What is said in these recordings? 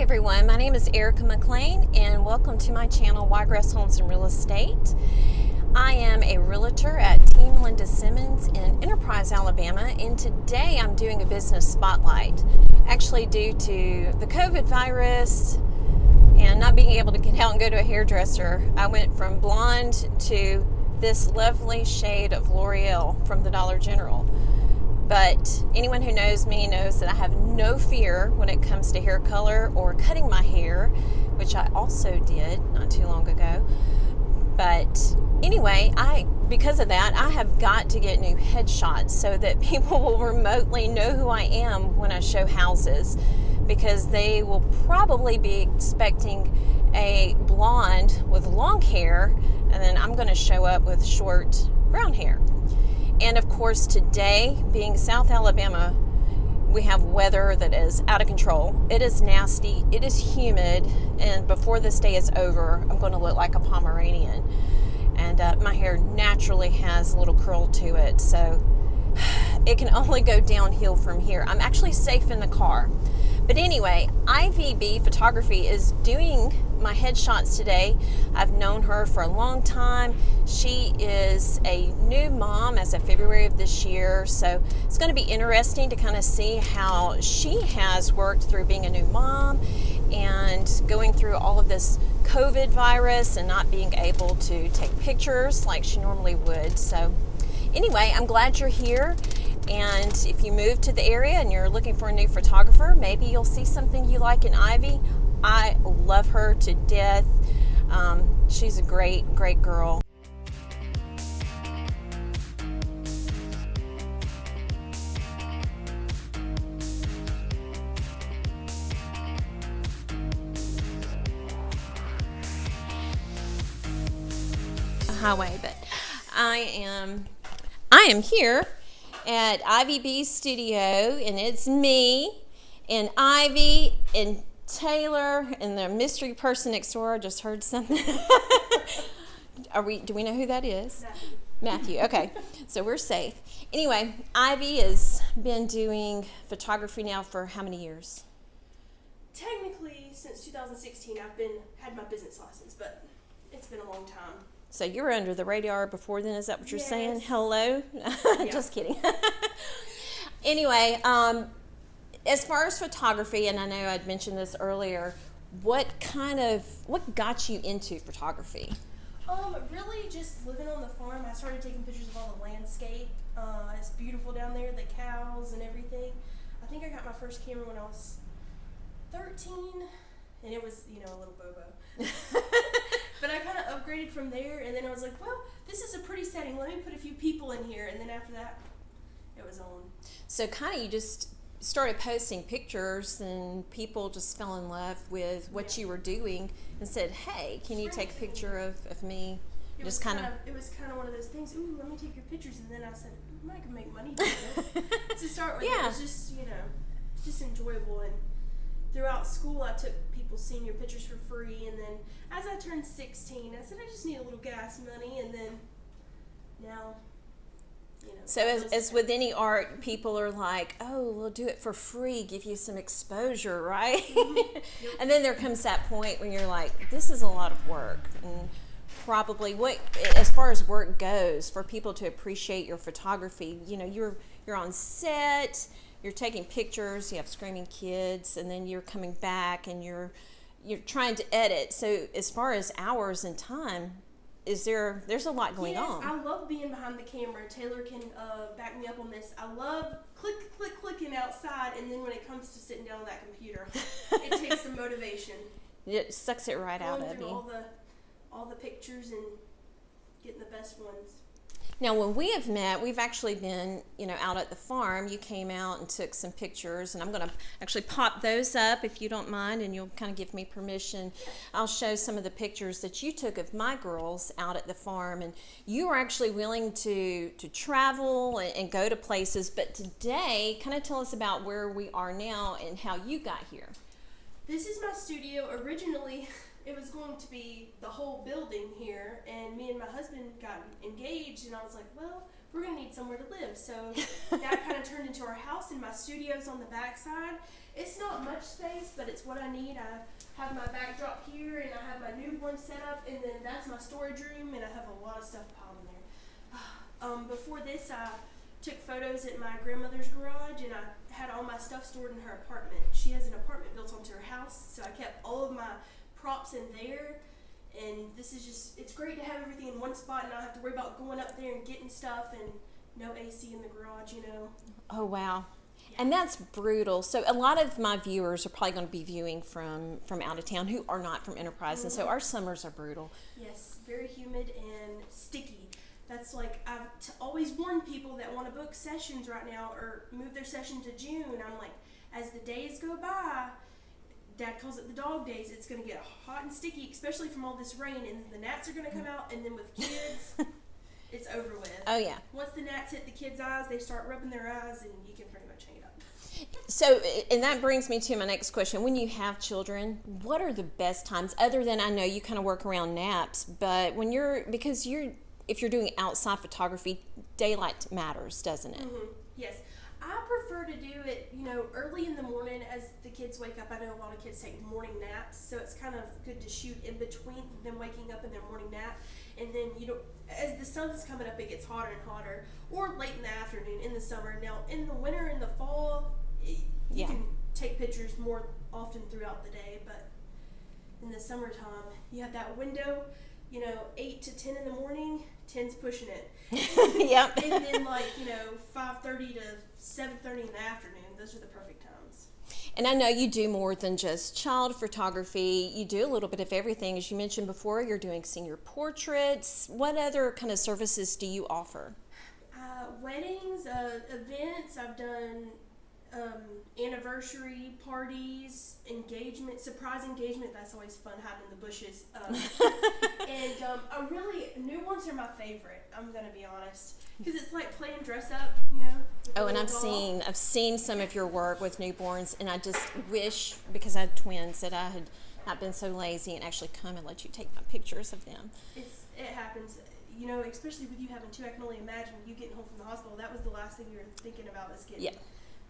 everyone, my name is Erika McLean and welcome to my channel Wiregrass Homes and Real Estate. I am a realtor at Team Linda Simmons in Enterprise, Alabama, and today I'm doing a business spotlight. Actually, due to the COVID virus and not being able to get out and go to a hairdresser, I went from blonde to this lovely shade of L'Oreal from the Dollar General. But anyone who knows me knows that I have no fear when it comes to hair color or cutting my hair, which I also did not too long ago. But anyway, because of that, I have got to get new headshots so that people will remotely know who I am when I show houses, because they will probably be expecting a blonde with long hair, and then I'm going to show up with short brown hair. And of course, today, being South Alabama, we have weather that is out of control. It is nasty, it is humid, and before this day is over, I'm going to look like a Pomeranian. And my hair naturally has a little curl to it, so it can only go downhill from here. I'm actually safe in the car. But anyway, IVB Photography is doing my headshots today. I've known her for a long time. She is a new mom as of February of this year, so it's going to be interesting to kind of see how she has worked through being a new mom and going through all of this COVID virus and not being able to take pictures like she normally would. So anyway, I'm glad you're here. And if you move to the area and you're looking for a new photographer, maybe you'll see something you like in Ivy. I love her to death. She's a great girl. A highway, but I am here at IVB Studio, and it's me and Ivy and Taylor and the mystery person next door. I just heard something. Do we know who that is? Matthew. Okay, so we're safe. Anyway, Ivy has been doing photography now for how many years? Technically, since 2016, I've had my business license, but it's been a long time. So you were under the radar before then, is that what you're saying? Yes. Hello? Yeah. Just kidding. Anyway, as far as photography, and I know I'd mentioned this earlier, what got you into photography? Really just living on the farm. I started taking pictures of all the landscape. It's beautiful down there, the cows and everything. I think I got my first camera when I was 13, and it was, a little bobo. But I kind of upgraded from there, and then I was like, well, this is a pretty setting. Let me put a few people in here, and then after that, it was on. So kind of you just started posting pictures, and people just fell in love with what you were doing and said, hey, can you take a picture of me? It was kind of one of those things, ooh, let me take your pictures, and then I said, I can make money doing this. To start with, yeah. It was just, just enjoyable, and throughout school, I took people's senior pictures for free, and then as I turned 16, I said, I just need a little gas money, and then now, So as with any art, people are like, oh, we'll do it for free, give you some exposure, right? Mm-hmm. Yep. And then there comes that point when you're like, this is a lot of work. And probably as far as work goes, for people to appreciate your photography, you're on set, you're taking pictures, you have screaming kids, and then you're coming back and you're trying to edit. So as far as hours and time, there's a lot going on. I love being behind the camera. Taylor can back me up on this. I love clicking outside, and then when it comes to sitting down on that computer, it takes some motivation. It sucks it right out of you. All the pictures and getting the best ones. Now, when we have met, we've actually been, out at the farm. You came out and took some pictures, and I'm going to actually pop those up if you don't mind, and you'll kind of give me permission. I'll show some of the pictures that you took of my girls out at the farm, and you were actually willing to travel and go to places. But today, kind of tell us about where we are now and how you got here. This is my studio. Originally, it was going to be the whole building here, and me and my husband got engaged, and I was like, well, we're going to need somewhere to live. So that kind of turned into our house, and my studio's on the back side. It's not much space, but it's what I need. I have my backdrop here, and I have my newborn set up, and then that's my storage room, and I have a lot of stuff piled in there. Before this, I took photos at my grandmother's garage, and I had all my stuff stored in her apartment. She has an apartment built onto her house, so I kept all of my props in there. And this is just, it's great to have everything in one spot and not have to worry about going up there and getting stuff, and no AC in the garage, Oh, wow. Yeah. And that's brutal. So a lot of my viewers are probably going to be viewing from out of town who are not from Enterprise, mm-hmm. and so our summers are brutal. Yes, very humid and sticky. That's like, I've always warned people that want to book sessions right now or move their session to June. I'm like, as the days go by, Dad calls it the dog days. It's going to get hot and sticky, especially from all this rain, and the gnats are going to come out, and then with kids, it's over with. Oh, yeah. Once the gnats hit the kids' eyes, they start rubbing their eyes, and you can pretty much hang it up. So, and that brings me to my next question. When you have children, what are the best times, other than I know you kind of work around naps, but when if you're doing outside photography, daylight matters, doesn't it? Mm-hmm. Yes. I prefer to do it, early in the morning as the kids wake up. I know a lot of kids take morning naps, so it's kind of good to shoot in between them waking up and their morning nap. And then, as the sun's coming up, it gets hotter and hotter, or late in the afternoon in the summer. Now, in the winter and the fall, you can take pictures more often throughout the day, but in the summertime, you have that window, 8 to 10 in the morning, 10's pushing it. Yep. And then 5:30 to 7:30 in the afternoon, those are the perfect times. And I know you do more than just child photography. You do a little bit of everything. As you mentioned before, you're doing senior portraits. What other kind of services do you offer? Weddings, events. I've done anniversary parties, engagement, surprise engagement. That's always fun, hiding in the bushes. And I'm really, newborns are my favorite. I'm gonna be honest, because it's like playing dress up, Oh, and I've seen some of your work with newborns, and I just wish, because I had twins, that I had not been so lazy and actually come and let you take my pictures of them. It happens. Especially with you having two, I can only imagine you getting home from the hospital. That was the last thing you were thinking about, is getting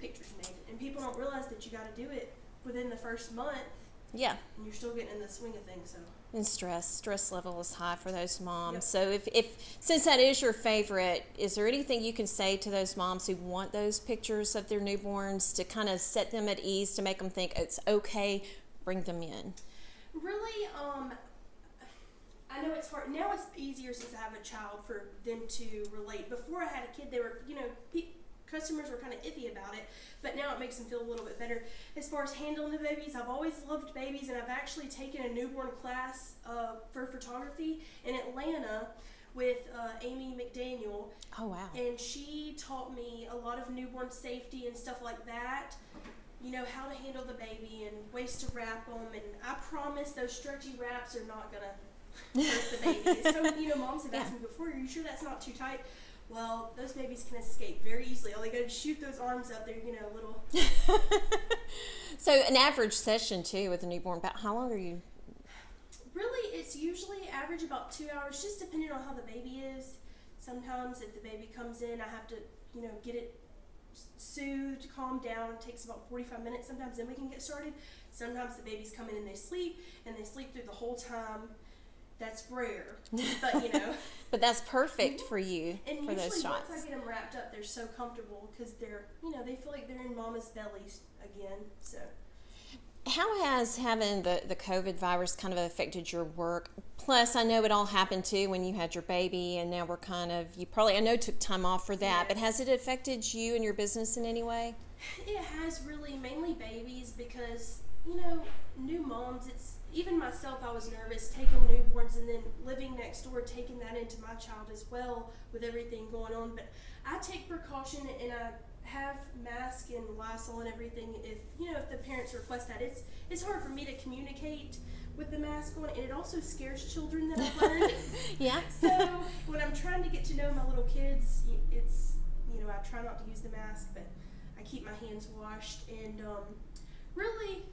pictures made. And people don't realize that you got to do it within the first month. Yeah. And you're still getting in the swing of things. So. And stress level is high for those moms. Yep. So if since that is your favorite, is there anything you can say to those moms who want those pictures of their newborns to kind of set them at ease, to make them think it's okay, bring them in? Really, I know it's hard. Now it's easier since I have a child for them to relate. Before I had a kid, they were, customers were kind of iffy about it, but now it makes them feel a little bit better. As far as handling the babies, I've always loved babies, and I've actually taken a newborn class for photography in Atlanta with Amy McDaniel. Oh, wow. And she taught me a lot of newborn safety and stuff like that. How to handle the baby and ways to wrap them. And I promise those stretchy wraps are not going to hurt the baby. So, moms have asked me before, are you sure that's not too tight? Well, those babies can escape very easily. All they got to shoot those arms out there, a little. So an average session, too, with a newborn, about how long are you? Really, it's usually average about 2 hours, just depending on how the baby is. Sometimes if the baby comes in, I have to, get it soothed, calmed down. It takes about 45 minutes. Sometimes then we can get started. Sometimes the babies come in and they sleep through the whole time. That's rare, but But that's perfect for you, and for those shots. Once I get them wrapped up, they're so comfortable because they're, they feel like they're in mama's bellies again. So, how has having the COVID virus kind of affected your work? Plus, I know it all happened too when you had your baby, and now we're you probably, I know, took time off for that. But has it affected you and your business in any way? It has, really, mainly babies, because new moms, even myself, I was nervous taking newborns, and then living next door, taking that into my child as well with everything going on. But I take precaution, and I have mask and Lysol and everything. If the parents request that, it's hard for me to communicate with the mask on, and it also scares children, that I've learned. Yeah. So when I'm trying to get to know my little kids, it's I try not to use the mask, but I keep my hands washed, and really.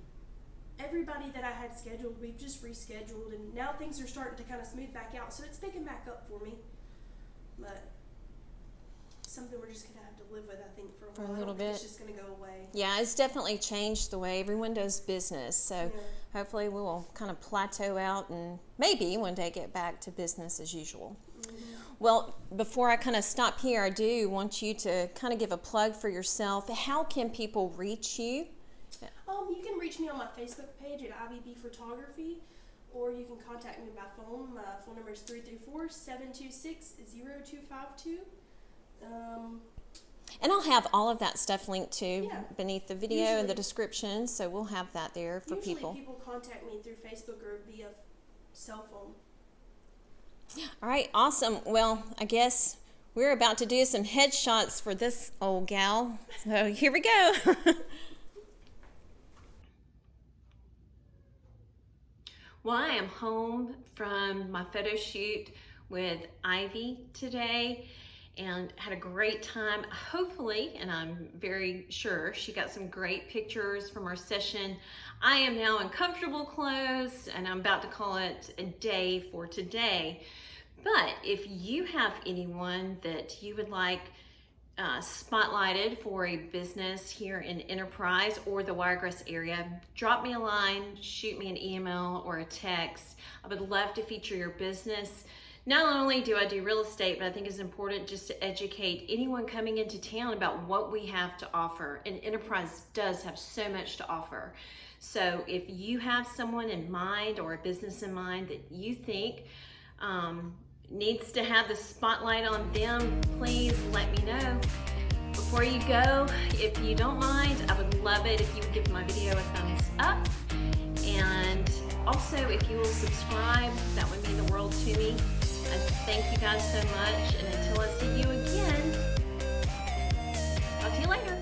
Everybody that I had scheduled, we've just rescheduled, and now things are starting to kind of smooth back out, so it's picking back up for me. But something we're just gonna have to live with, I think, for a For a while. I little don't think bit. It's just gonna go away. Yeah, it's definitely changed the way everyone does business. So Yeah. hopefully we will kind of plateau out and maybe one day get back to business as usual. Well, before I kind of stop here, I do want you to kind of give a plug for yourself. How can people reach you? You can reach me on my Facebook page at IVB Photography, or you can contact me by phone. My phone number is 334-726-0252. And I'll have all of that stuff linked to Yeah. beneath the video Usually- and the description, so we'll have that there for Usually people. contact me through Facebook or via cell phone. All right, awesome. Well, I guess we're about to do some headshots for this old gal. So here we go. Well, I am home from my photo shoot with Ivy today and had a great time. Hopefully, and I'm very sure, she got some great pictures from our session. I am now in comfortable clothes and I'm about to call it a day for today. But if you have anyone that you would like spotlighted for a business here in Enterprise or the Wiregrass area, drop me a line, shoot me an email or a text. I would love to feature your business. Not only do I do real estate, but I think it's important just to educate anyone coming into town about what we have to offer. And Enterprise does have so much to offer. So if you have someone in mind or a business in mind that you think needs to have the spotlight on them, please let me know. Before you go, if you don't mind, I would love it if you would give my video a thumbs up. And also, if you will subscribe, that would mean the world to me. I thank you guys so much, and until I see you again, talk to you later.